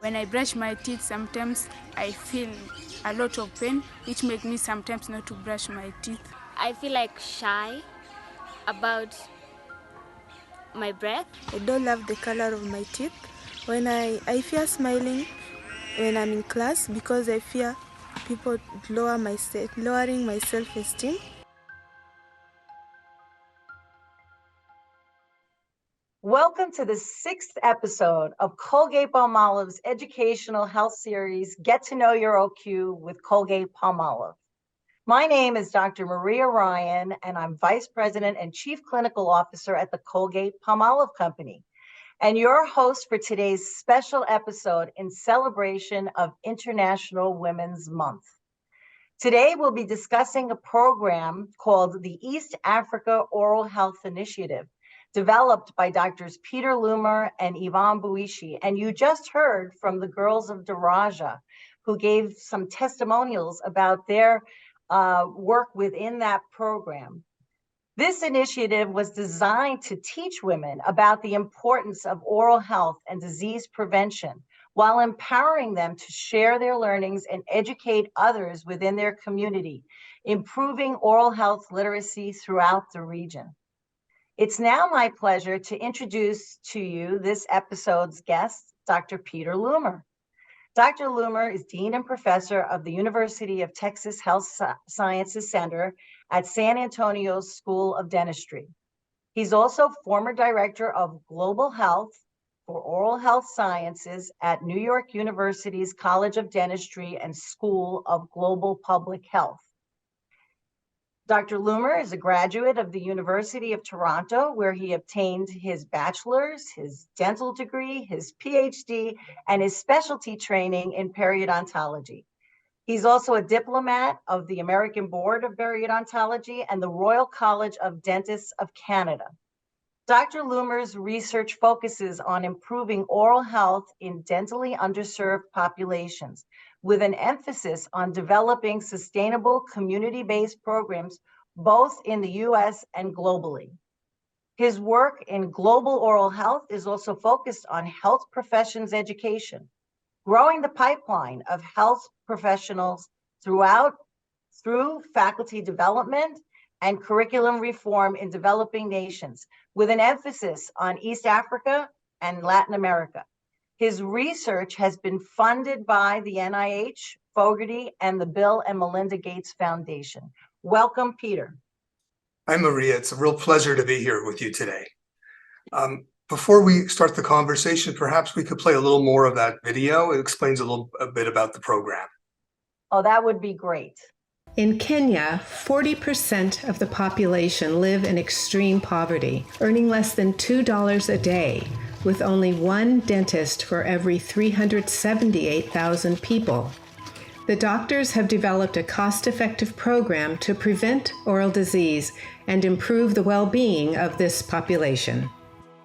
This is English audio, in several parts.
When I brush my teeth, sometimes I feel a lot of pain, which makes me sometimes not to brush my teeth. I feel like shy about my breath. I don't love the color of my teeth. When I fear smiling when I'm in class because I fear people lowering my self-esteem. Welcome to the 6th episode of Colgate-Palmolive's educational health series, Get to Know Your OQ with Colgate-Palmolive. My name is Dr. Maria Ryan, and I'm Vice President and Chief Clinical Officer at the Colgate-Palmolive Company, and your host for today's special episode in celebration of International Women's Month. Today, we'll be discussing a program called the East Africa Oral Health Initiative, developed by Drs. Peter Loomer and Yvonne Buishi. And you just heard from the girls of Daraja, who gave some testimonials about their work within that program. This initiative was designed to teach women about the importance of oral health and disease prevention, while empowering them to share their learnings and educate others within their community, improving oral health literacy throughout the region. It's now my pleasure to introduce to you this episode's guest, Dr. Peter Loomer. Dr. Loomer is Dean and Professor of the University of Texas Health Sciences Center at San Antonio's School of Dentistry. He's also former Director of Global Health for Oral Health Sciences at New York University's College of Dentistry and School of Global Public Health. Dr. Loomer is a graduate of the University of Toronto, where he obtained his bachelor's, his dental degree, his PhD, and his specialty training in periodontology. He's also a diplomat of the American Board of Periodontology and the Royal College of Dentists of Canada. Dr. Loomer's research focuses on improving oral health in dentally underserved populations, with an emphasis on developing sustainable community-based programs both in the US and globally. His work in global oral health is also focused on health professions education, growing the pipeline of health professionals through faculty development and curriculum reform in developing nations, with an emphasis on East Africa and Latin America. His research has been funded by the NIH, Fogarty, and the Bill and Melinda Gates Foundation. Welcome, Peter. Hi, Maria. It's a real pleasure to be here with you today. Before we start the conversation, perhaps we could play a little more of that video. It explains a bit about the program. Oh, that would be great. In Kenya, 40% of the population live in extreme poverty, earning less than $2 a day, with only one dentist for every 378,000 people. The doctors have developed a cost-effective program to prevent oral disease and improve the well-being of this population.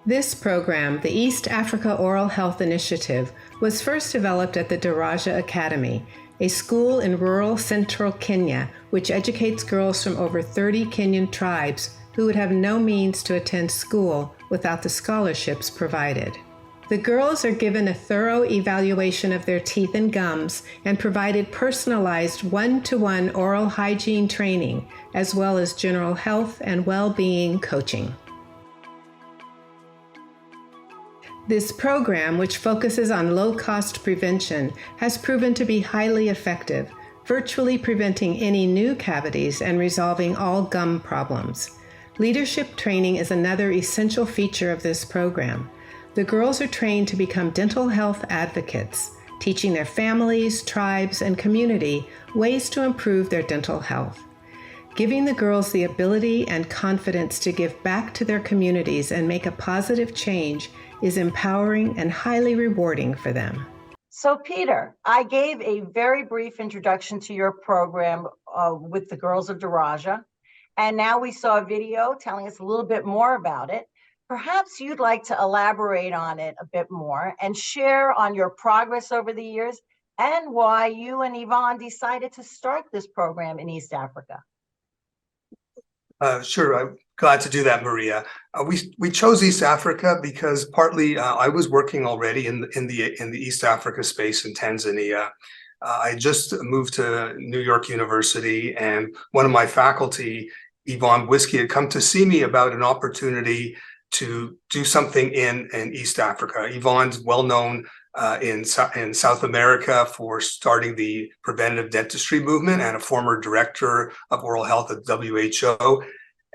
This program, the East Africa Oral Health Initiative, was first developed at the Daraja Academy, a school in rural central Kenya, which educates girls from over 30 Kenyan tribes who would have no means to attend school without the scholarships provided. The girls are given a thorough evaluation of their teeth and gums and provided personalized one-to-one oral hygiene training, as well as general health and well-being coaching. This program, which focuses on low-cost prevention, has proven to be highly effective, virtually preventing any new cavities and resolving all gum problems. Leadership training is another essential feature of this program. The girls are trained to become dental health advocates, teaching their families, tribes, and community ways to improve their dental health. Giving the girls the ability and confidence to give back to their communities and make a positive change is empowering and highly rewarding for them. So, Peter, I gave a very brief introduction to your program with the girls of Daraja, and now we saw a video telling us a little bit more about it. Perhaps you'd like to elaborate on it a bit more and share on your progress over the years and why you and Yvonne decided to start this program in East Africa. Sure, I'm glad to do that, Maria. We chose East Africa because partly I was working already in the East Africa space in Tanzania. I just moved to New York University, and one of my faculty, Yvonne Whiskey, had come to see me about an opportunity to do something in East Africa. Yvonne's well known in South America for starting the preventative dentistry movement and a former director of oral health at WHO.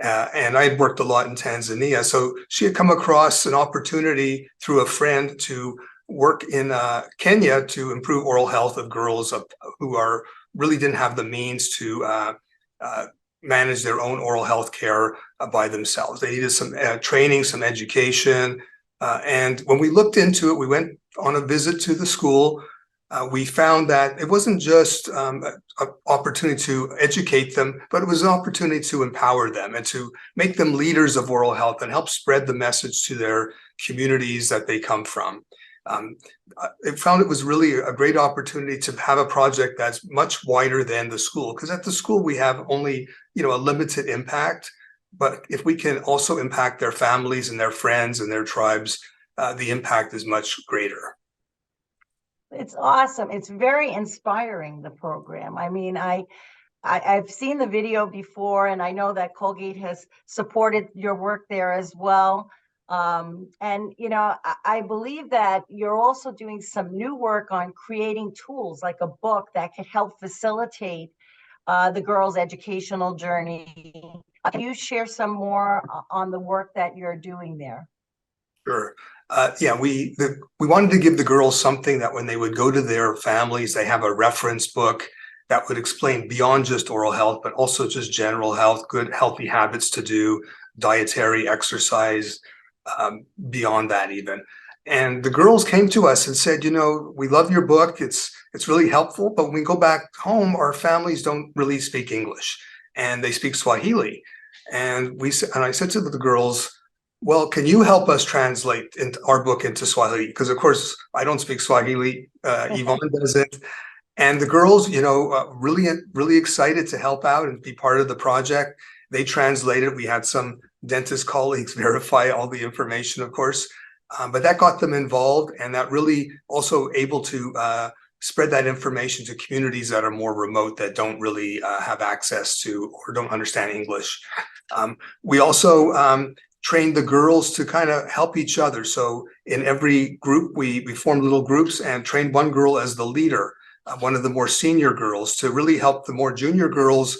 And I had worked a lot in Tanzania. So she had come across an opportunity through a friend to work in Kenya to improve oral health of girls who really didn't have the means to manage their own oral health care by themselves. They needed some training, some education. And when we looked into it, we went on a visit to the school. We found that it wasn't just an opportunity to educate them, but it was an opportunity to empower them and to make them leaders of oral health and help spread the message to their communities that they come from. I found it was really a great opportunity to have a project that's much wider than the school, because at the school we have only, a limited impact. But if we can also impact their families and their friends and their tribes, the impact is much greater. It's awesome. It's very inspiring, the program. I mean, I've seen the video before, and I know that Colgate has supported your work there as well. And, I believe that you're also doing some new work on creating tools like a book that could help facilitate the girls' educational journey. Can you share some more on the work that you're doing there? Sure. We wanted to give the girls something that when they would go to their families, they have a reference book that would explain beyond just oral health, but also just general health, good healthy habits to do, dietary, exercise, beyond that even. And the girls came to us and said, we love your book. It's really helpful, but when we go back home, our families don't really speak English and they speak Swahili. And I said to the girls, well, can you help us translate our book into Swahili? Because of course I don't speak Swahili. Yvonne doesn't. And the girls, really excited to help out and be part of the project. They translated. We had some dentist colleagues verify all the information, of course, but that got them involved, and that really also able to spread that information to communities that are more remote, that don't really have access to or don't understand English. We also trained the girls to kind of help each other. So in every group, we formed little groups and trained one girl as the leader, one of the more senior girls, to really help the more junior girls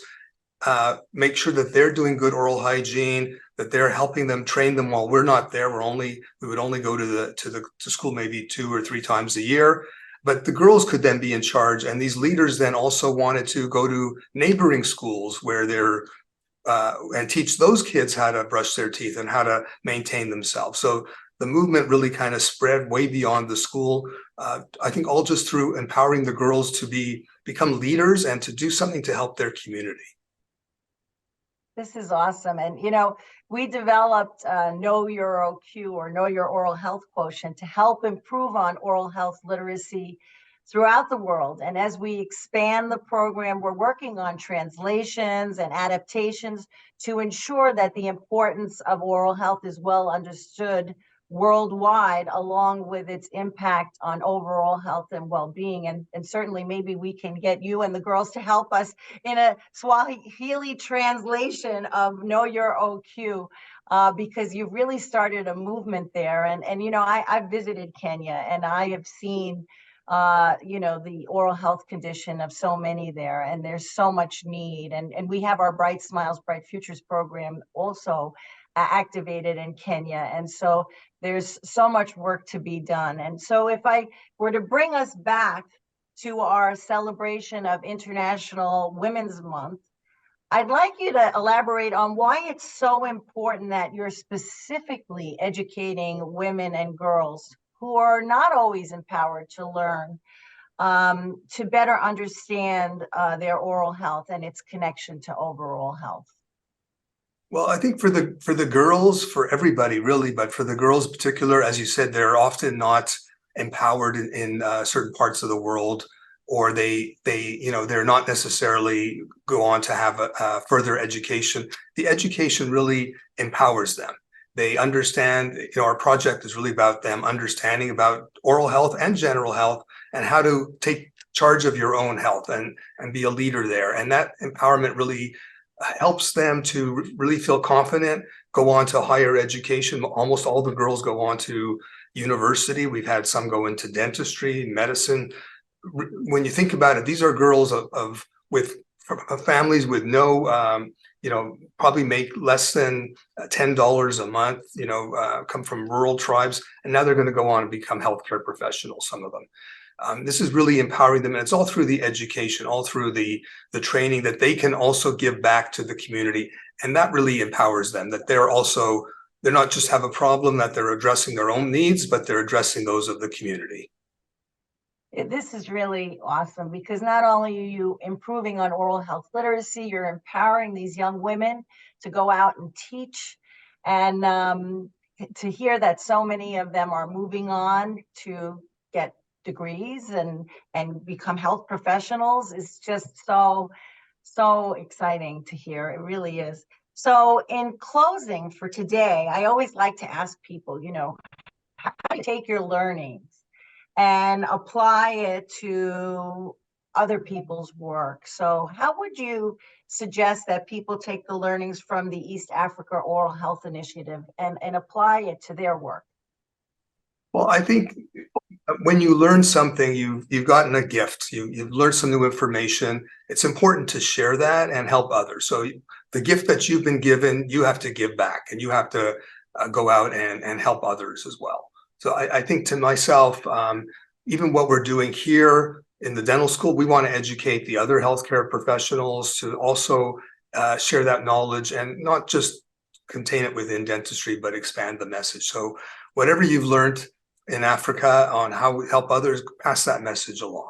make sure that they're doing good oral hygiene, that they're helping them, train them while we're not there. We would only go to school maybe 2 or 3 times a year, but the girls could then be in charge. And these leaders then also wanted to go to neighboring schools where they're and teach those kids how to brush their teeth and how to maintain themselves. So the movement really kind of spread way beyond the school. I think all just through empowering the girls to become leaders and to do something to help their community. This is awesome. And, we developed Know Your OQ, or Know Your Oral Health Quotient, to help improve on oral health literacy throughout the world. And as we expand the program, we're working on translations and adaptations to ensure that the importance of oral health is well understood worldwide, along with its impact on overall health and well-being. And certainly maybe we can get you and the girls to help us in a Swahili translation of Know Your OQ, because you've really started a movement there. And I've visited Kenya, and I have seen the oral health condition of so many there, and there's so much need. And we have our Bright Smiles, Bright Futures program also activated in Kenya. And so there's so much work to be done. And so if I were to bring us back to our celebration of International Women's Month, I'd like you to elaborate on why it's so important that you're specifically educating women and girls who are not always empowered to learn, to better understand their oral health and its connection to overall health. Well, I think for the girls, for everybody really, but for the girls in particular, as you said, they're often not empowered in certain parts of the world, or they're not necessarily go on to have a further education. The education really empowers them. They understand, our project is really about them understanding about oral health and general health and how to take charge of your own health and be a leader there. And that empowerment really helps them to really feel confident, go on to higher education. Almost all the girls go on to university. We've had some go into dentistry, medicine. When you think about it, these are girls with families with no, probably make less than $10 a month, come from rural tribes, and now they're going to go on and become healthcare professionals, some of them. This is really empowering them, and it's all through the education, all through the training that they can also give back to the community, and that really empowers them, that they're not just have a problem, that they're addressing their own needs, but they're addressing those of the community. This is really awesome, because not only are you improving on oral health literacy, you're empowering these young women to go out and teach, and to hear that so many of them are moving on to get degrees and become health professionals is just so exciting to hear. It really is. So in closing for today, I always like to ask people, how do you take your learnings and apply it to other people's work? So how would you suggest that people take the learnings from the East Africa Oral Health Initiative and apply it to their work? Well, I think when you learn something, you've gotten a gift. You've learned some new information. It's important to share that and help others. So the gift that you've been given, you have to give back, and you have to go out and help others as well. So I think to myself, even what we're doing here in the dental school, we want to educate the other healthcare professionals to also share that knowledge and not just contain it within dentistry, but expand the message. So whatever you've learned in Africa on how we help others, pass that message along.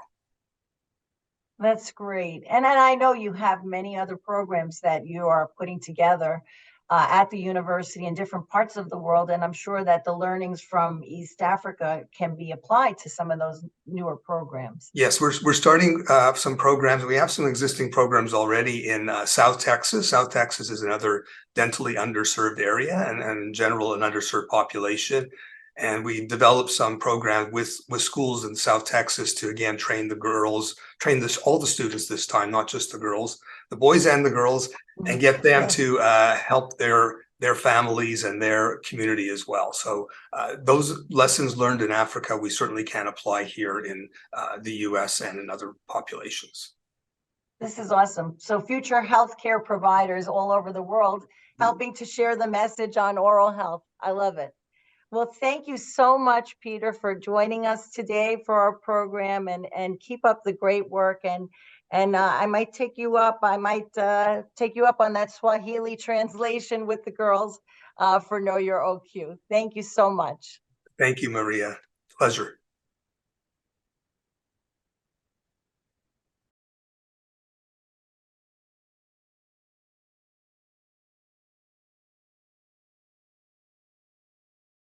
That's great. And I know you have many other programs that you are putting together at the university in different parts of the world. And I'm sure that the learnings from East Africa can be applied to some of those newer programs. Yes, we're starting some programs. We have some existing programs already in South Texas. South Texas is another dentally underserved area, and in general, an underserved population. And we developed some programs with schools in South Texas to, again, train the girls, all the students this time, not just the girls, the boys and the girls, and get them to help their families and their community as well. So those lessons learned in Africa, we certainly can apply here in the US and in other populations. This is awesome. So future healthcare providers all over the world helping to share the message on oral health. I love it. Well, thank you so much, Peter, for joining us today for our program, and keep up the great work. And I might take you up. I might take you up on that Swahili translation with the girls for Know Your OQ. Thank you so much. Thank you, Maria. Pleasure.